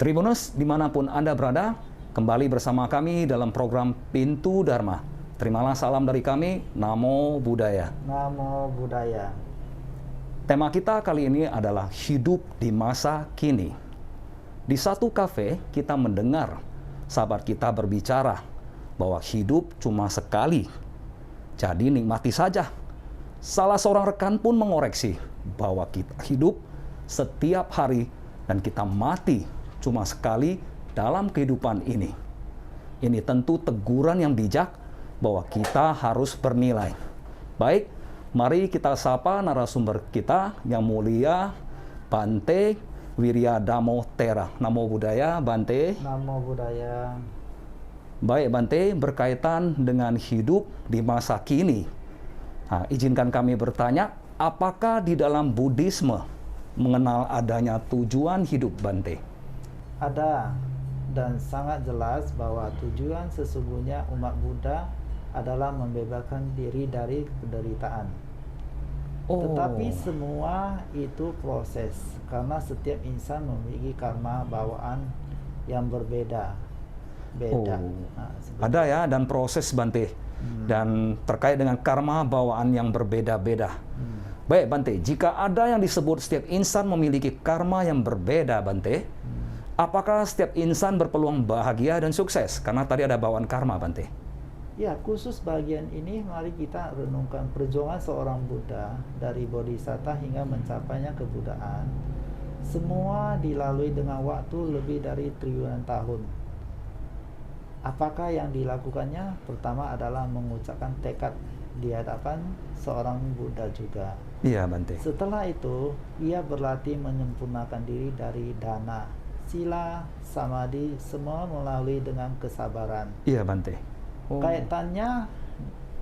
Tribuners, dimanapun Anda berada, kembali bersama kami dalam program Pintu Dharma. Terimalah salam dari kami, Namo Buddhaya. Namo Buddhaya. Tema kita kali ini adalah hidup di masa kini. Di satu kafe, kita mendengar sahabat kita berbicara bahwa hidup cuma sekali. Jadi nikmati saja. Salah seorang rekan pun mengoreksi bahwa kita hidup setiap hari dan kita mati cuma sekali dalam kehidupan ini. Ini tentu teguran yang bijak bahwa kita harus bernilai. Baik, mari kita sapa narasumber kita yang mulia, Bante Wiryadhamo Thera. Namo Buddhaya, Bante. Namo Buddhaya. Baik, Bante, berkaitan dengan hidup di masa kini. Nah, izinkan kami bertanya, apakah di dalam Buddhisme mengenal adanya tujuan hidup, Bante? Ada, dan sangat jelas bahwa tujuan sesungguhnya umat Buddha adalah membebaskan diri dari penderitaan. Tetapi semua itu proses, karena setiap insan memiliki karma bawaan yang berbeda. Ada ya, dan proses, Bante. Dan terkait dengan karma bawaan yang berbeda-beda. Baik, Bante, jika ada yang disebut setiap insan memiliki karma yang berbeda, Bante, apakah setiap insan berpeluang bahagia dan sukses? Karena tadi ada bawaan karma, Bante. Ya, khusus bagian ini mari kita renungkan perjuangan seorang Buddha dari Bodhisatta hingga mencapainya kebuddhaan. Semua dilalui dengan waktu lebih dari triliunan tahun. Apakah yang dilakukannya? Pertama adalah mengucapkan tekad di hadapan seorang Buddha juga. Iya, Bante. Setelah itu, ia berlatih menyempurnakan diri dari dana, sila, samadhi, semua melalui dengan kesabaran. Iya, Bante. Kaitannya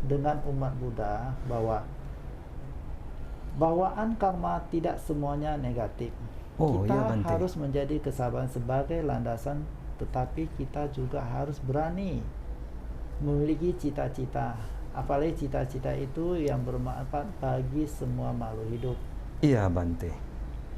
dengan umat Buddha bahwa bawaan karma tidak semuanya negatif. Kita iya, Bante. harus menjadi kesabaran sebagai landasan, tetapi kita juga harus berani memiliki cita-cita. Apalagi cita-cita itu yang bermanfaat bagi semua makhluk hidup. Iya, Bante.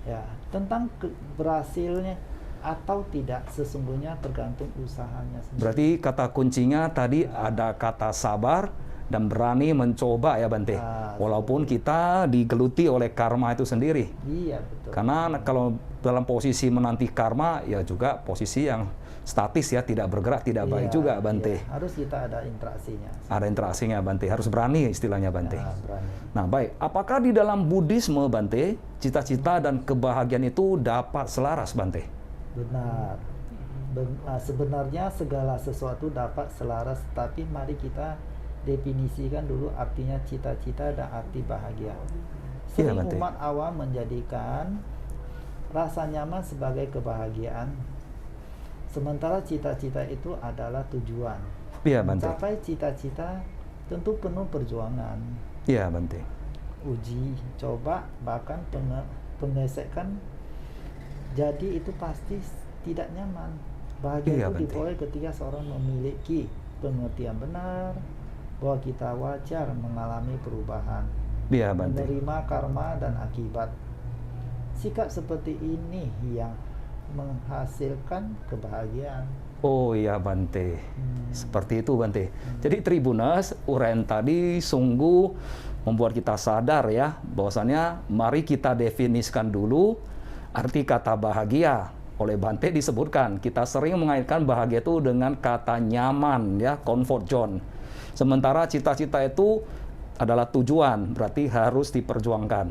Ya, tentang berhasilnya atau tidak sesungguhnya tergantung usahanya sendiri. Berarti kata kuncinya tadi ada kata sabar dan berani mencoba ya, Bante. Walaupun kita digeluti oleh karma itu sendiri. Iya, betul. Karena kalau dalam posisi menanti karma ya juga posisi yang statis ya, tidak bergerak, tidak baik juga, Bante. Iya. Harus kita ada interaksinya. Ada interaksinya, Bante. Harus berani istilahnya, Bante. Berani. Nah, baik. Apakah di dalam Buddhisme, Bante, cita-cita dan kebahagiaan itu dapat selaras, Bante? Benar. Sebenarnya segala sesuatu dapat selaras, tapi mari kita definisikan dulu artinya cita-cita dan arti bahagia. Sering umat awam menjadikan rasa nyaman sebagai kebahagiaan, sementara cita-cita itu adalah tujuan. Iya, Bante. Mencapai cita-cita tentu penuh perjuangan. Iya, Bante. Uji, coba, bahkan penggesekan. Jadi itu pasti tidak nyaman. Bahagia itu diperoleh ketika seorang memiliki pengertian benar bahwa kita wajar mengalami perubahan, menerima karma dan akibat. Sikap seperti ini yang menghasilkan kebahagiaan. Oh iya, Bante. Seperti itu, Bante. Jadi Tribuners, uraian tadi sungguh membuat kita sadar ya, bahwasannya mari kita definisikan dulu arti kata bahagia. Oleh Bante disebutkan, kita sering mengaitkan bahagia itu dengan kata nyaman ya, comfort zone. Sementara cita-cita itu adalah tujuan, berarti harus diperjuangkan.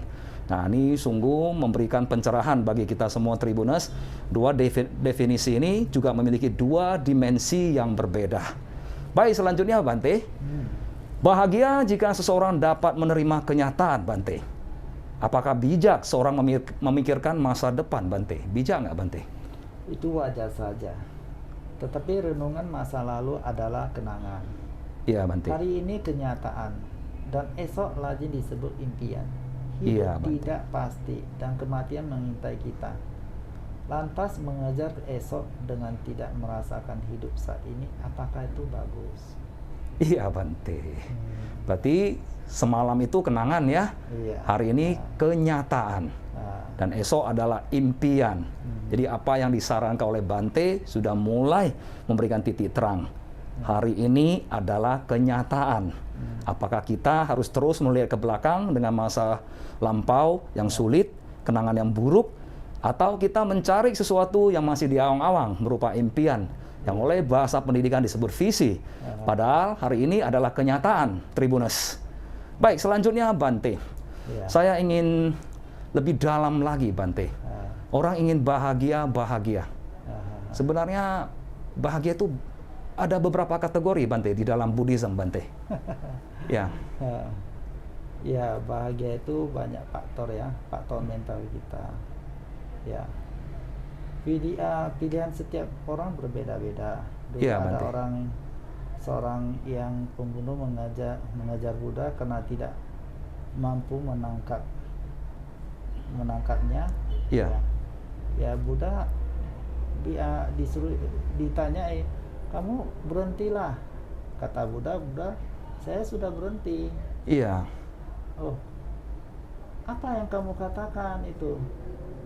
Nah, ini sungguh memberikan pencerahan bagi kita semua Tribuners. Dua definisi ini juga memiliki dua dimensi yang berbeda. Baik, selanjutnya, Bante. Bahagia jika seseorang dapat menerima kenyataan, Bante. Apakah bijak seorang memikirkan masa depan, Bante? Bijak nggak, Bante? Itu wajar saja. Tetapi renungan masa lalu adalah kenangan. Iya, Bante. Hari ini kenyataan, dan esok lagi disebut impian. Hidup tidak pasti, dan kematian mengintai kita. Lantas mengejar esok dengan tidak merasakan hidup saat ini, apakah itu bagus? Iya, Bante. Berarti semalam itu kenangan ya, hari ini kenyataan. Dan esok adalah impian. Jadi apa yang disarankan oleh Bante sudah mulai memberikan titik terang. Hari ini adalah kenyataan. Apakah kita harus terus melihat ke belakang dengan masa lampau yang sulit, kenangan yang buruk, atau kita mencari sesuatu yang masih di awang-awang berupa impian yang oleh bahasa pendidikan disebut visi. Padahal hari ini adalah kenyataan, Tribuners. Baik, selanjutnya Bante. Saya ingin lebih dalam lagi, Bante. Orang ingin bahagia. Sebenarnya bahagia itu ada beberapa kategori, Bante, di dalam Buddhism, Bante. Ya. Ya, bahagia itu banyak faktor ya, faktor mental kita. Ya. Pilihan setiap orang berbeda-beda. Dulu Ya, ada Bante. seorang yang pembunuh mengajar Buddha karena tidak mampu menangkapnya. Ya. Ya, Buddha dia ditanya, kamu berhentilah. Kata Buddha, saya sudah berhenti. Iya. Oh, apa yang kamu katakan itu?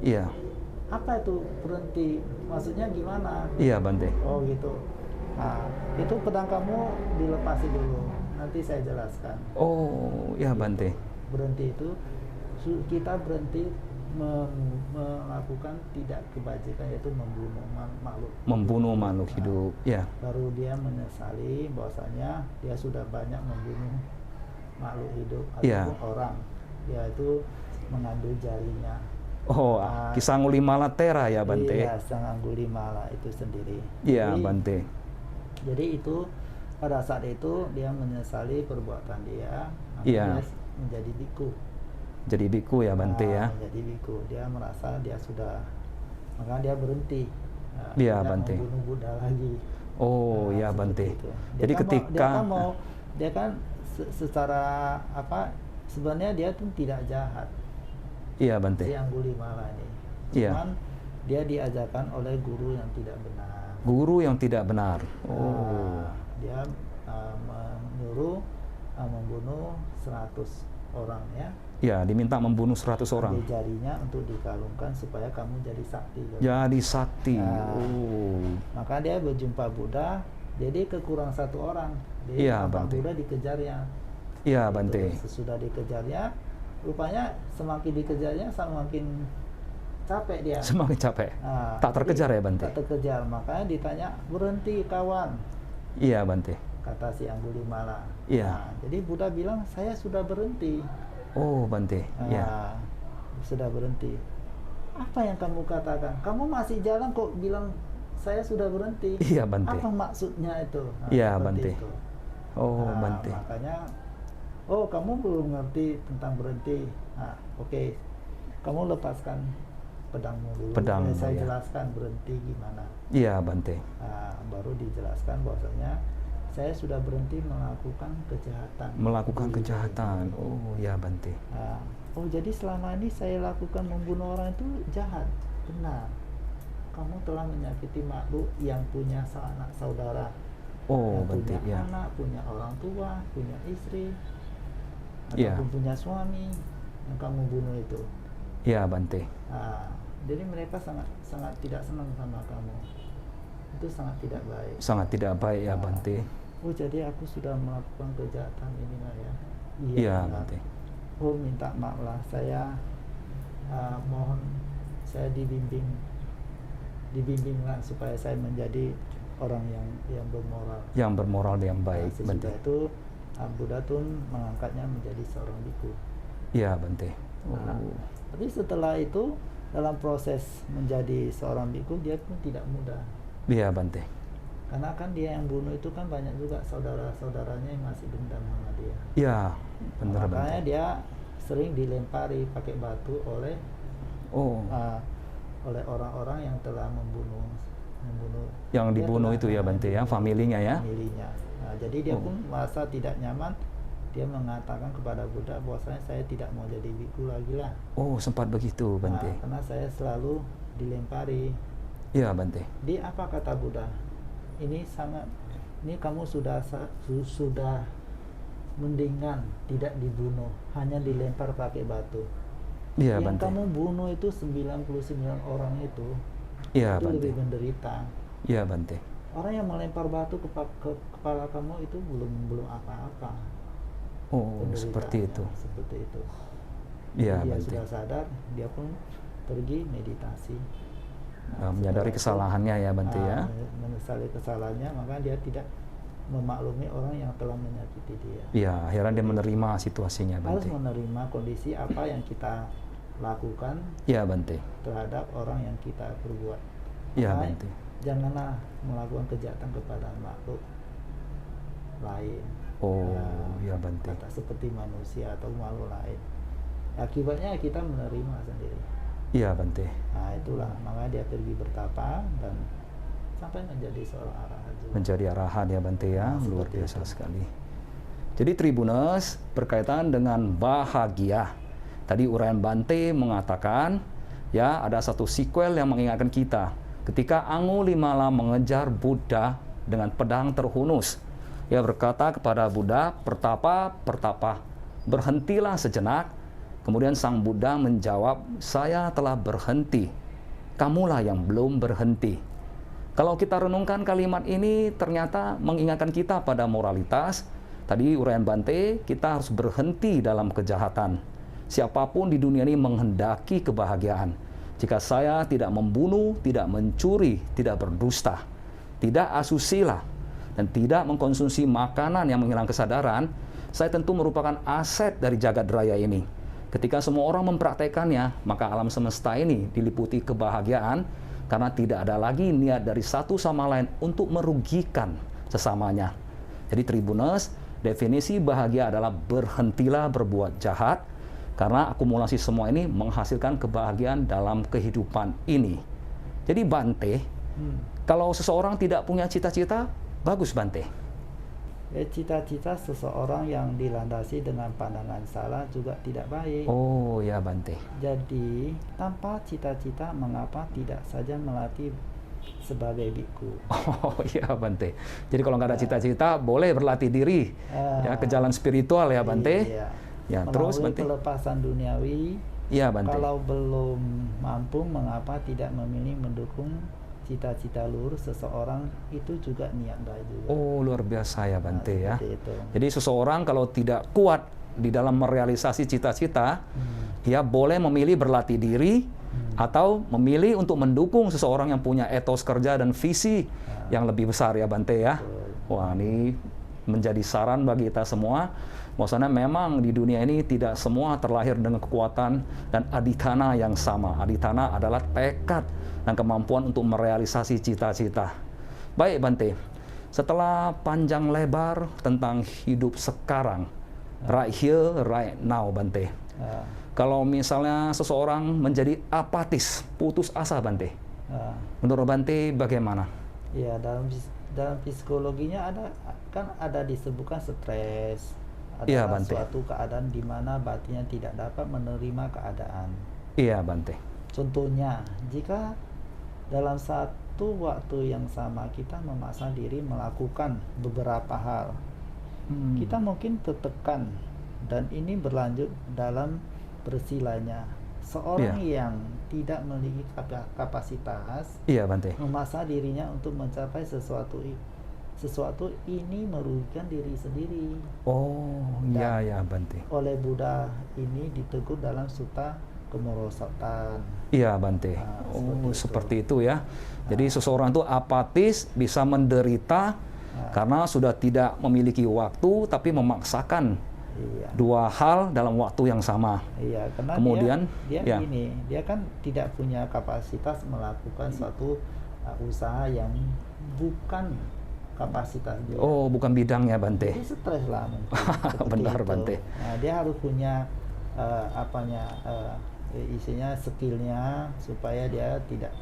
Iya. Apa itu berhenti? Maksudnya gimana? Iya, Bante. Oh gitu. Nah, itu pedang kamu dilepasi dulu. Nanti saya jelaskan. Oh, ya, Bante. Berhenti itu kita berhenti melakukan tidak kebajikan, yaitu membunuh makhluk. Membunuh makhluk hidup. Ya. Baru dia menyesali bahwasanya dia sudah banyak membunuh makhluk hidup ataupun orang, yaitu mengambil jarinya. Oh, kisah Angulimala Thera ya, Bante. Iya, sang Angulimala itu sendiri. Iya, Jadi, Bante. Jadi itu pada saat itu dia menyesali perbuatan dia, maka Iya. dia menjadi biku. Jadi biku ya, Bante ya. Menjadi biku. Dia merasa dia sudah, maka dia berhenti. Iya, tidak Bante. membunuh Buddha lagi. Oh, ya, Bante. Itu. Jadi ketika Dia kan secara apa? Sebenarnya dia tuh tidak jahat. Iya, Bante. Si Angulimala ini. Iya. Cuman dia diajarkan oleh guru yang tidak benar. Guru yang tidak benar. Oh. Dia menyuruh membunuh 100 orang ya. Ya, diminta membunuh 100 orang. Ambil jarinya untuk dikalungkan supaya kamu jadi sakti. Jadi sakti. Oh. Maka dia berjumpa Buddha, jadi kekurang 1 orang. Jadi Iya, Bante. Buddha dikejarnya. Iya, Bante. Sesudah dikejarnya, rupanya semakin dikejarnya semakin capek dia. Semakin capek. Tak terkejar ya, Bante? Tak terkejar, makanya ditanya, berhenti kawan. Iya, Bante. Kata si Angulimala. Iya. Jadi Buddha bilang, saya sudah berhenti. Oh, Bante. Iya. Sudah berhenti. Apa yang kamu katakan? Kamu masih jalan kok bilang saya sudah berhenti. Iya, Bante. Apa maksudnya itu? Iya, seperti Bante. itu. Oh, Bante. Makanya, oh kamu belum ngerti tentang berhenti. Oke. Kamu lepaskan pedangmu dulu. Pedangmu, Saya ya. jelaskan berhenti gimana. Iya, Bante. Baru dijelaskan bahwasanya saya sudah berhenti melakukan kejahatan. Melakukan kejahatan. Oh, ya, Bante. Oh, jadi selama ini saya lakukan membunuh orang itu jahat. Benar. Kamu telah menyakiti makhluk yang punya anak saudara. Oh, yang Bante. punya Ya. anak, punya orang tua, punya istri, Iya. ataupun punya suami yang kamu bunuh itu. Iya, Bante. Jadi mereka sangat tidak senang sama kamu. Itu sangat tidak baik. Sangat tidak baik ya, Bante. Oh, jadi aku sudah melakukan kejahatan ini lah ya. Iya, benar. Bante. Oh, minta maaf lah, saya mohon saya dibimbinglah supaya saya menjadi orang yang bermoral. Yang bermoral yang baik, Sesudah Bante. itu Buddha pun mengangkatnya menjadi seorang biku. Iya, Bante. Tapi setelah itu dalam proses menjadi seorang biku dia pun tidak mudah. Iya, Bante. Karena kan dia yang bunuh itu kan banyak juga saudara-saudaranya yang masih dendam sama dia. Iya, benar, Bante. Makanya dia sering dilempari pakai batu oleh orang-orang yang telah membunuh yang dibunuh itu ya, Bante ya, familinya ya. Familinya. Jadi dia pun merasa tidak nyaman. Dia mengatakan kepada Buddha bahwasanya saya tidak mau jadi biku lagi lah. Oh, sempat begitu, Bante. Karena saya selalu dilempari. Iya, Bante. Di apa kata Buddha? Ini kamu sudah mendingan tidak dibunuh, hanya dilempar pakai batu. Iya, Yang Bante. kamu bunuh itu 99 orang itu Iya, lebih Bante. menderita. Iya, Bante. Orang yang melempar batu ke kepala kamu itu belum apa-apa. Oh, seperti itu. Penderitaannya seperti itu. Iya, Dia Bante. sudah sadar, dia pun pergi meditasi. Menyadari setelah itu, kesalahannya ya, Bante ya. menyesali kesalahannya, maka dia tidak memaklumi orang yang telah menyakiti dia. Iya, akhirnya dia menerima situasinya, Harus Bante. menerima kondisi apa yang kita lakukan Iya, Bante. terhadap orang yang kita perbuat. Iya, Maka Bante. janganlah melakukan kejahatan kepada makhluk lain. Oh, iya, Bante. Kata seperti manusia atau makhluk lain. Akibatnya kita menerima sendiri. Iya, Bante. Nah itulah, maka dia pergi bertapa dan sampai menjadi seorang arahat juga. Menjadi arahat ya, Bante ya. Nah, Luar seperti biasa itu. sekali. Jadi Tribuners, berkaitan dengan bahagia. Tadi uraian Bante mengatakan, ya ada satu sequel yang mengingatkan kita. Ketika Angulimala mengejar Buddha dengan pedang terhunus, ia berkata kepada Buddha, "Pertapa, pertapa, berhentilah sejenak." Kemudian sang Buddha menjawab, "Saya telah berhenti. Kamulah yang belum berhenti." Kalau kita renungkan kalimat ini, ternyata mengingatkan kita pada moralitas. Tadi uraian Bante, kita harus berhenti dalam kejahatan. Siapapun di dunia ini menghendaki kebahagiaan. Jika saya tidak membunuh, tidak mencuri, tidak berdusta, tidak asusila, dan tidak mengkonsumsi makanan yang menghilang kesadaran, saya tentu merupakan aset dari jagat raya ini. Ketika semua orang mempraktekannya, maka alam semesta ini diliputi kebahagiaan karena tidak ada lagi niat dari satu sama lain untuk merugikan sesamanya. Jadi Tribuners, definisi bahagia adalah berhentilah berbuat jahat karena akumulasi semua ini menghasilkan kebahagiaan dalam kehidupan ini. Jadi Bante, kalau seseorang tidak punya cita-cita, bagus Bante. Cita-cita seseorang yang dilandasi dengan pandangan salah juga tidak baik. Oh ya Bante. Jadi tanpa cita-cita mengapa tidak saja melatih sebagai biku? Oh iya Bante. Jadi kalau nggak ada cita-cita boleh berlatih diri ya ke jalan spiritual ya Bante. Iya. Ya terus Melalui Bante. pelepasan duniawi. Iya Bante. Kalau belum mampu, mengapa tidak memilih mendukung cita-cita luhur seseorang, itu juga niat baik juga. Oh luar biasa ya Bante ya. Seperti itu. Jadi seseorang kalau tidak kuat di dalam merealisasi cita-cita, ya boleh memilih berlatih diri atau memilih untuk mendukung seseorang yang punya etos kerja dan visi yang lebih besar ya Bante ya. Wah ini menjadi saran bagi kita semua. Maksudnya memang di dunia ini tidak semua terlahir dengan kekuatan dan aditana yang sama. Aditana adalah tekad dan kemampuan untuk merealisasi cita-cita. Baik Bante, setelah panjang lebar tentang hidup sekarang, right here, right now Bante. Kalau misalnya seseorang menjadi apatis, putus asa Bante, menurut Bante bagaimana? Ya dalam psikologinya ada disebutkan stres. Iya, Adalah Bante. suatu keadaan di mana batinnya tidak dapat menerima keadaan. Iya Bante. Contohnya, jika dalam satu waktu yang sama kita memaksa diri melakukan beberapa hal, kita mungkin tertekan dan ini berlanjut dalam bersilanya. Seorang yang tidak memiliki kapasitas Iya Bante. memaksa dirinya untuk mencapai sesuatu ini merugikan diri sendiri. Oh iya ya Bante. Oleh Buddha ini ditegur dalam sutta kemerosotan. Iya Bante. Oh seperti itu ya. Jadi seseorang itu apatis, bisa menderita karena sudah tidak memiliki waktu tapi memaksakan dua hal dalam waktu yang sama. Iya, karena kemudian dia kan tidak punya kapasitas melakukan suatu usaha yang bukan kapasitas dia. Oh, bukan bidangnya Bante. Jadi stres lah mungkin. Benar itu. Bante. Nah, dia harus punya isinya skillnya supaya dia tidak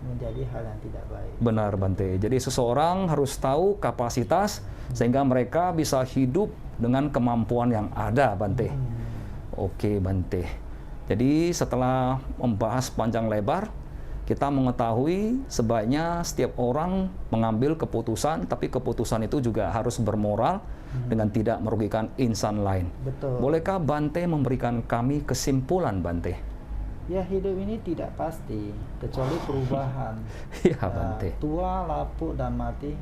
menjadi hal yang tidak baik. Benar Bante. Jadi seseorang harus tahu kapasitas sehingga mereka bisa hidup dengan kemampuan yang ada Bante. Oke Bante. Jadi setelah membahas panjang lebar, kita mengetahui sebaiknya setiap orang mengambil keputusan, tapi keputusan itu juga harus bermoral dengan tidak merugikan insan lain. Betul. Bolehkah Bante memberikan kami kesimpulan, Bante? Ya, hidup ini tidak pasti kecuali perubahan. Iya, Bante. Tua, lapuk, dan mati.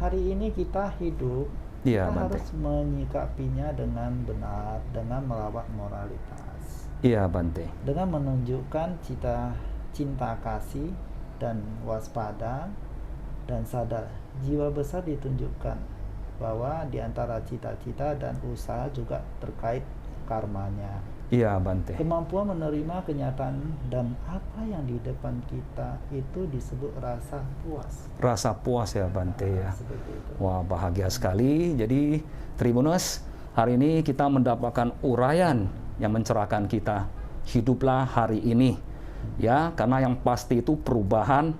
Hari ini kita hidup, Iya, kita Bante. harus menyikapinya dengan benar, dengan merawat moralitas, Iya, Bante. dengan menunjukkan cinta kasih dan waspada dan sadar. Jiwa besar ditunjukkan bahwa di antara cita-cita dan usaha juga terkait karmanya. Iya, Bante. Kemampuan menerima kenyataan dan apa yang di depan kita itu disebut rasa puas. Rasa puas ya, Bante ya. Seperti itu. Wah, bahagia sekali. Jadi, Tribuners, hari ini kita mendapatkan uraian yang mencerahkan kita. Hiduplah hari ini. Ya, karena yang pasti itu perubahan,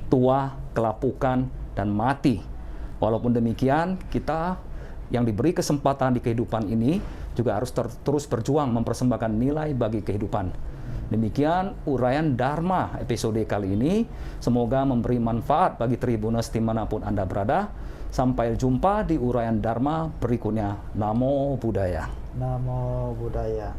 tua, kelapukan, dan mati. Walaupun demikian, kita yang diberi kesempatan di kehidupan ini juga harus terus berjuang mempersembahkan nilai bagi kehidupan. Demikian uraian Dharma episode kali ini. Semoga memberi manfaat bagi Tribuners dimanapun Anda berada. Sampai jumpa di uraian Dharma berikutnya. Namo Buddhaya. Namo Buddhaya.